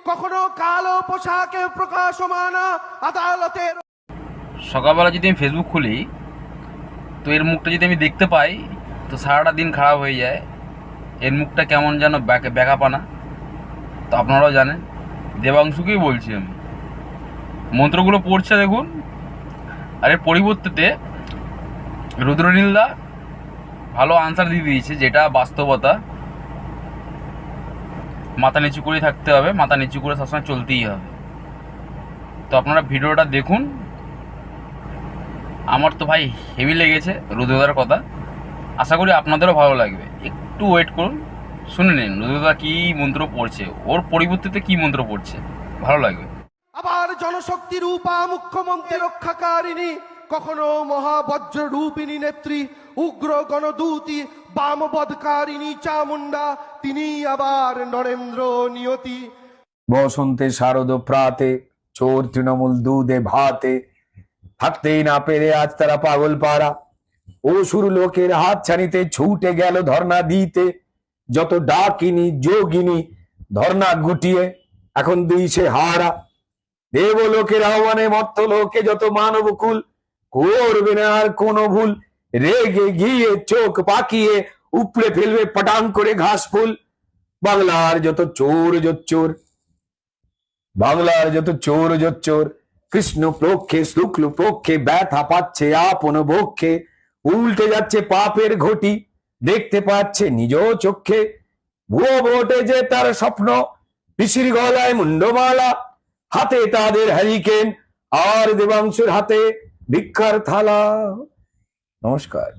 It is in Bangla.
কখনো কালো পোশাকে প্রকাশমান আদালতের। সকালবেলা যদি আমি ফেসবুক খুলি তো এর মুখটা যদি আমি দেখতে পাই তো সারাটা দিন খারাপ হয়ে যায়। এর মুখটা কেমন যেন ব্যাকাপানা। তো আপনারাও জানেন, দেবাংশুকেই বলছি আমি। মন্ত্রগুলো পড়ছে দেখুন, আর এর পরিবর্তে রুদ্রনীলদা ভালো আনসার দিয়ে দিয়েছে, যেটা বাস্তবতা। মাথা নিচু করে থাকতে হবে, মাথা নিচু করে সবসময় চলতেই হবে। তো আপনারা ভিডিওটা দেখুন। আমার তো ভাই হেভি লেগেছে রুদ্রদার কথা, আশা করি আপনাদেরও ভালো লাগবে। একটু ওয়েট করুন, শুনে নিন রুদ্রদা কী মন্ত্র পড়ছে, ওর পরিবর্তে কী মন্ত্র পড়ছে, ভালো লাগবে। আবার জনশক্তি রূপা মুখ্যমন্ত্রী রক্ষাকারিণী, কখনো মহাবজ্র রূপিণী নেত্রী, উগ্র গণদূতি বামবদকারিণী চামুন্ডা, তিনি আবার নরেন্দ্র নিয়তি। বসন্তে শারদ প্রাতে চোর তৃণমূল দুধে ভাতে, থাকতেই না পেরে আজ তারা পাগল পাড়া। অসুর লোকের হাত ছানিতে ছুটে গেল ধর্ণা দিতে, যত ডাকিনী যোগিনী ধর্ণা গুটিয়ে এখন দিয়েছে হারা। দেবলোকের আহ্বানে মর্ত লোকে যত মানব কুল, করবে না আর কোনো ভুল, রেগে গিয়ে চোখ পাকিয়ে উপড়ে ফেলবে পটাং করে ঘাস ফুল। বাংলার যত চোর জোচ্চোর, বাংলার যত চোর জোচ্চোর, কৃষ্ণ পক্ষে শুক্ল পক্ষে ব্যথা পাচ্ছে আপন বক্ষে, উল্টে যাচ্ছে পাপের ঘটি, দেখতে পাচ্ছে নিজ চক্ষে। ভুয়ো ভোটে যে তার স্বপ্ন, পিসির গলায় মুন্ডমালা, হাতে তাদের হ্যারিকেন, আর দেবাংশুর হাতে ভিক্ষার থালা। নমস্কার।